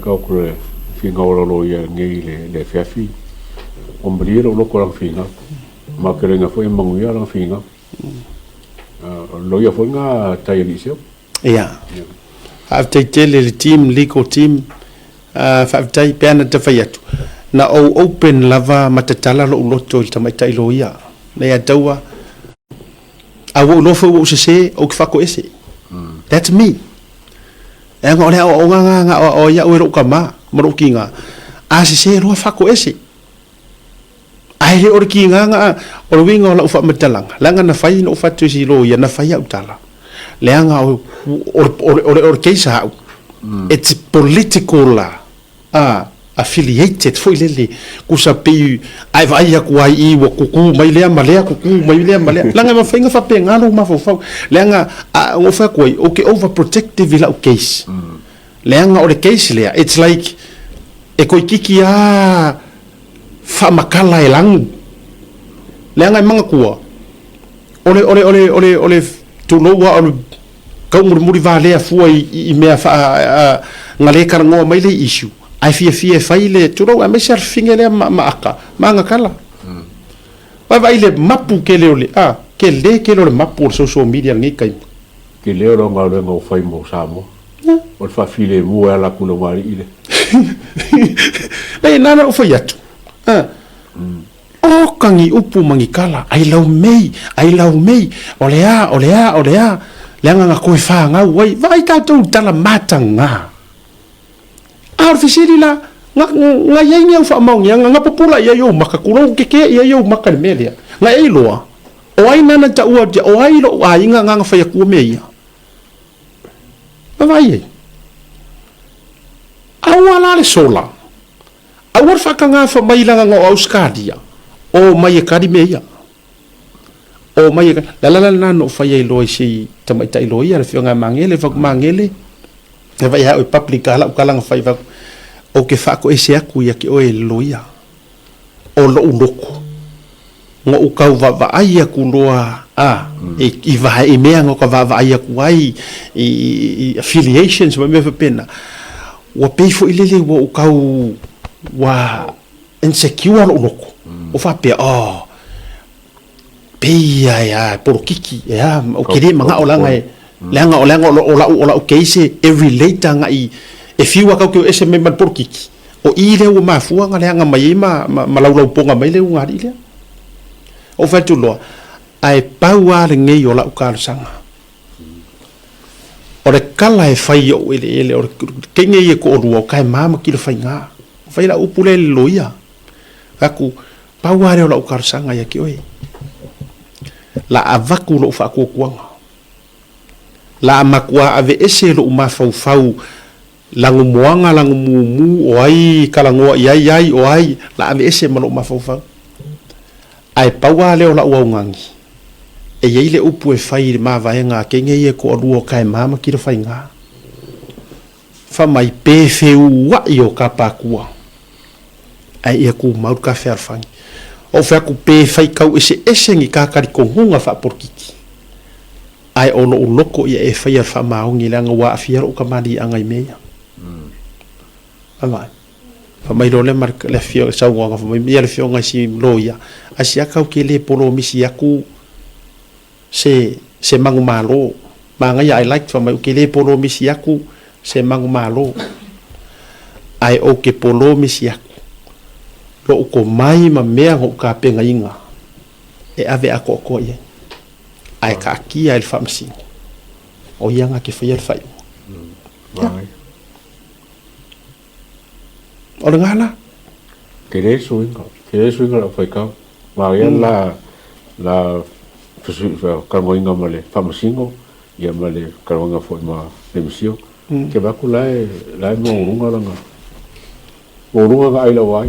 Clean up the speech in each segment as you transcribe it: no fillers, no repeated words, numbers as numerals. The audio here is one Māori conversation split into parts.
Kau kure finga ora lo ia ngai le fiafi. O mbrira lo ko finga. Ma kere nga foi mangu ia finga. Lo ia foi nga tai ni sio. Ya. After tele le team legal team fa tai pena te faiatu. Na o open lava matatala lo loto il tamai tai lo ia. Na ia taua. Awo lo fo se o fako ese. That's me. E ngore o nga o ia o ro kama mo kinga. A se ro fako ese. Ai le o kinga o winga la ufa matalanga. Langa na fai no fa tu si lo ia na fai utala. Leanga o keisa. It's political affiliated foi lele kusa pe ai vai ya kuai I wo kuku mai le malea kuku mai le malea langa ma fainga fa pe ngalo ma fo langa ngo fa koi okay overprotective ila case langa o case le it's like e koi kiki fa makala elang langa manga kua ole to know what kau muri va le fu I me fa ngale kar ngo mai le issue ai fia faile turo a me ser fingele maaka manga kala vai le mapu kele ole kele ole mapu social media ngi kai ke le ro nga le ngo fai mo samo o fa file mu ala kulo mari ile nei nana o foi atu o kangi upu mangi kala ai lau mei olea langa nga koe fa nga vai ta tu tala matanga artificial la nga yenga fa mau nga popula ya yo makakulo keke ya yo makalmelia nga eloa o ai nana ta ua o ai lo ai nga fa ya ku meia vai awala le sola awar fa nga fa mai la nga auskadia o mai kadi meia o mai la no fa ya lo si tamai tai lo ya fa nga mangele e vai ha o public ala kala nga fai va o ke fa ko ese aku ya ke o e loia o lo uloko ngo u kau va ai aku loa i va e mea ngo ka va ai aku ai I affiliations me pena wa pay for ilele wo u kau wa insecure lo uloko o fa pe pe ya por kiki ya o kiri manga o langa langa ola o keise every later nga I e fiwa ka ke ese me man por kiki o I le o mafua nga langa mai malau ponga mai le nga ile o fa tu lo ai paua le ngai ola o ka sanga o le kala e fai o ile o ke ngai ko o kai mama ki le fai nga fai la upule loia aku paua le ola o ka sanga ya ki oi la avaku lo fa ko kuanga la makua ave ese lo ma fau langu moanga langu mumu o ai kalango ai o ai la ave ese malo ma fau ai paua le ola uangangi e yeile upu e fai ma vaenga ke nge ko ruo kai mama ki fai nga fa mai pe feu wa yo kapakua ai e ku mau ka fer fai o fa ku pe fai kau ese ngi ka kari ko hunga fa porkiki ai ono uloko ia e fai fa maungi langa wa afia o kamali angai meia alai fa mai lo le mark le fio sa wa fa mai le fio nga si loia asia kau ke le polo misi aku se mangu malo manga ya I like fa mai ke le polo misi aku se mangu malo ai o ke polo misi aku lo ko mai ma mea ho ka penga inga e ave ako ko ye ai ka kia il famsi o yanga ke fai fai o ngala kere suinga la fai ka ma ya la ka moinga male famsingo ya male ka nga foi ma emisio ke ba ku la mo runga ga ai la wai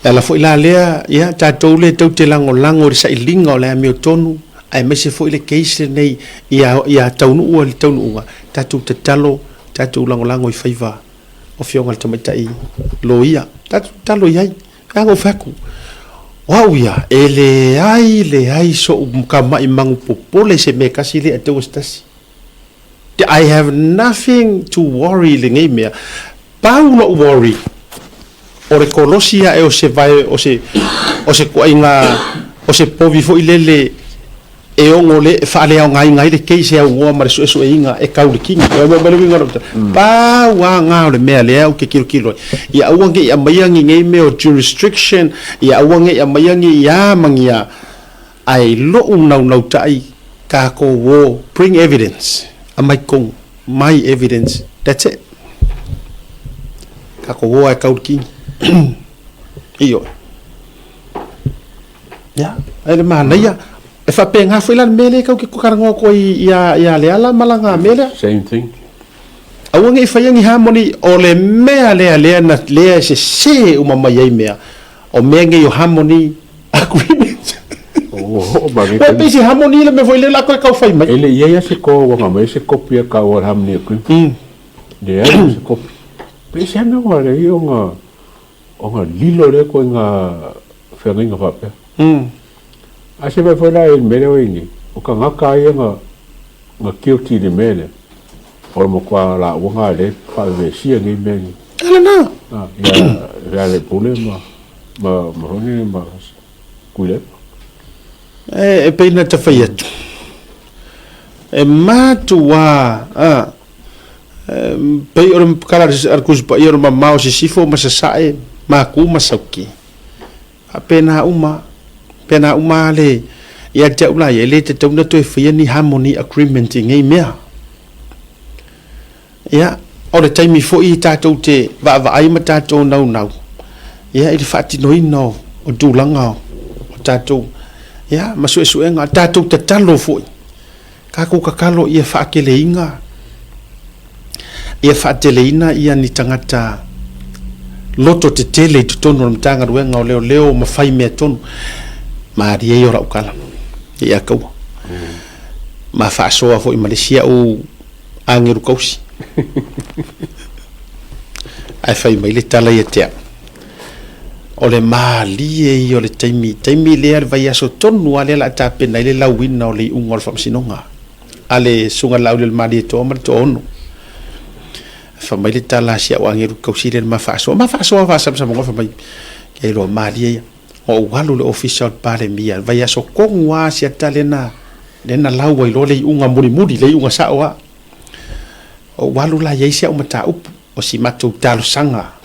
ala foi la lea ia tatou le tau te lango sa ilinga o le amio tonu ai mese foi le case nei ia taunu ua le taunu ua tatou te talo tatou lango I faiva o fionga le tamatai lo ia tatou talo iai ango faku wow ia le ai so ka mai mangu popole se me kasi le atau stasi I have nothing to worry le ngai mea. Pau no worry. O re kolosia e o se vai o se kuainga o se povi fo ilele e ongo le fale au ngai le keise au ngoa mare so inga e kauli kinga e mo le winga pa wa nga le mea le au ke kilo ia awange ia mayangi ngai me o jurisdiction ia awange ia mayangi ia mangia ai lo unau tai ka ko wo bring evidence amai kong my evidence that's it ka ko wo ai kauli kinga iyo ya ai mana ya e fa penga foi lá mele ka ko karango ko ia le ala malanga mele Same thing. awange fa yangi harmony o le mea le na le se uma mai mea o menge yo harmony agreement Oh, bagi wa pesi harmony le me foi le la ko ka fai mai ele ia se ko wa mai se kopia ka wa hamni ku. De se kopia. Pesi ana wa le onga lilo le ko nga fenga fa pe. Ase vai foi lá ele mele wingi. O ka ngaka ia nga guilty de mele. O mo kwa la wanga le fa ve sia ngi mele. ala na Ya le problema ma honi ma kuile. e pe na ta fai e matua pe or kala ar kus pa ir ma mau si sifo ma sa sae ma ku ma sauki apena uma le ia te ula ia le te tauna to e ni harmony agreement ngai mea ia o le taimi fo i tatou te va ai ma tatou nau ia i fati no o dulanga o tatou ia ma su nga tatou te talo fo ka ku ka kalo ia fa ke leinga ia fa te leina ia ni tangata loto te tele tu tonu mtanga ruenga o leo ma fai me tonu ma ria yo ra ukala ia kau ma fa so fo i Malaysia o angeru kausi ai fai mai le tala ia te o le mali e o le taimi le al vai aso tonu ale la ta pena le lawina o le unga o famsinonga ale sunga laule le mali to ma to ono fa mai le tala sia o angeru kausi le ma fa so fa sa mo fa mai ke lo mali o walu le official pale mia vai aso kongwa sia talena lena lawa i lo le unga muri le unga sa o walu la ye sia o mata o si matu talo sanga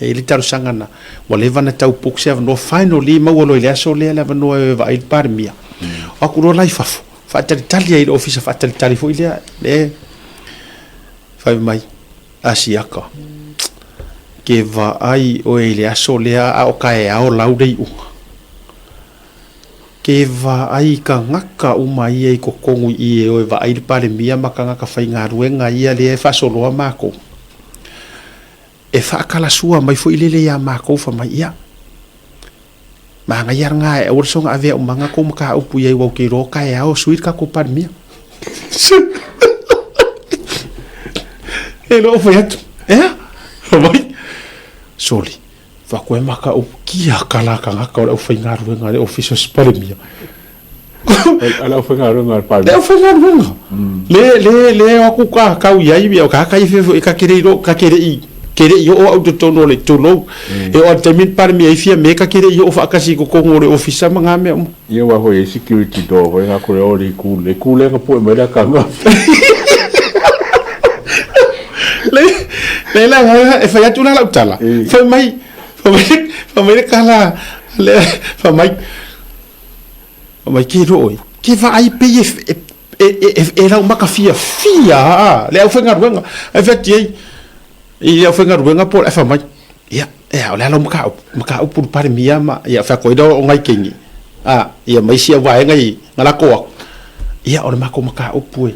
e le talo sanga na mo le vana tau puk se no finally ma wo lo ile aso le la no va il par mia o ku lo lai fa tali ai office fa tali fo ile le fa mai asiaka ke va ai o ile aso le a o kai a o laudei u ke va ai ka ngaka mai e ko kongu i e o va ai par mia ma ka ngaka fai nga ruenga ia le fa solo mako e fa kala sua mai fo ilele ya mako fa mai ia manga yar nga e urso nga ave manga ko maka upu ye wo ke ro ka ya o suit ka ko par mia e lo fa yat fa mai soli fa ko maka upu kia kala ka nga ka o fa nga ru nga office par mia ala fa nga ru nga par le fa nga ru le o ku ka ka u yai bi o ka i fe ka kere i kere yo o auto tono le tono e o tamin par mi fia me ka kere yo fa kasi ko ngore office manga me ye wa ho security do ho nga ko o le ku le ka po me da ka nga le la e fa ya tu la utala fa mai kala le fa mai ki ro ki va ai pe e la maka fia le au fa nga ruenga e fa ti ia fa ngaru nga por fa mai ia ole ala maka upur par mia ma ia fa ko do ngai kingi ia mai sia wa ngai ngala ko ia ole maka upui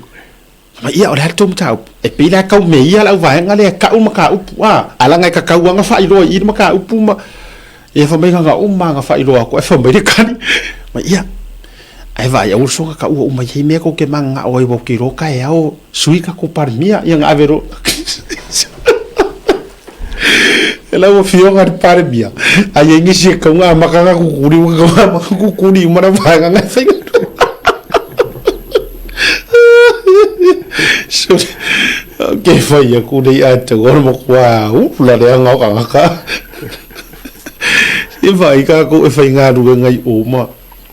ma ia ole to mta e pila ka me ia la wa ngale ka maka upu ala ngai ka ka nga fa ilo i maka upu ma ia fa mai nga nga fa ilo ko fa mai kan ma ia ai vai au so ka mai me ko ke manga o i bo ki ro ka e o sui ka ko par mia ia nga avero ela o fio ngar par bia ai ngi se ka nga makanga ku kuri mara vai nga ke fai aku dei ata gor mo kwa la le nga ka e vai ka ko e fai nga ru ngai o ma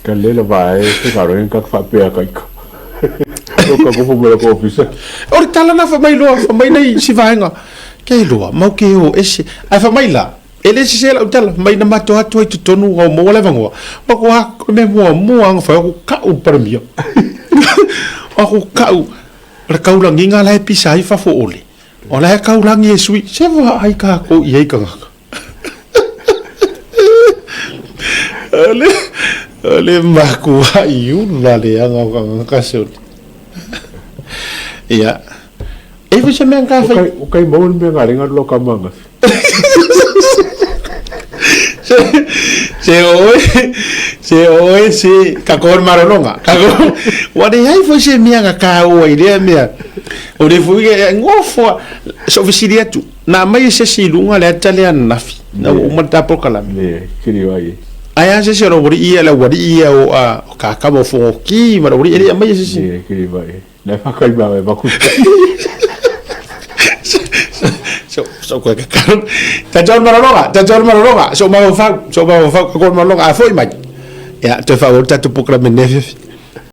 ka le la vai se ka ro ka fa pe ka ko ko ko mo ko ofisa o tala na fa mai nei si vai nga ke lo ma ke o ese ai fa mai la ele se la tala mai na mato atu i tonu o mo le vango o ko me mo ang fa ko ka u per mio o ko ka u le kaulangi nga lai pisa i fa fo ole o la kaulangi e sui se va ai ka ko i ai ka ale maku ai u la le anga ka se ya e fu se men ka fa o kai mo me nga ringa lo ka manga se oe se kakor maronga kakor wadi ai foi se mianga ka o ile mia o de fu ge ngofo so visiria tu na mai se si lunga le tale nafi na o mata por kala le kiri vai aya se ro wadi ia la wadi ia o ka ka mo fo ki ma wadi ile mai se si kiri vai na fa kai ba ku so ko ka ta jor marolonga so ma fa ko marolonga foi mai ya te fa volta tu pokra me nefe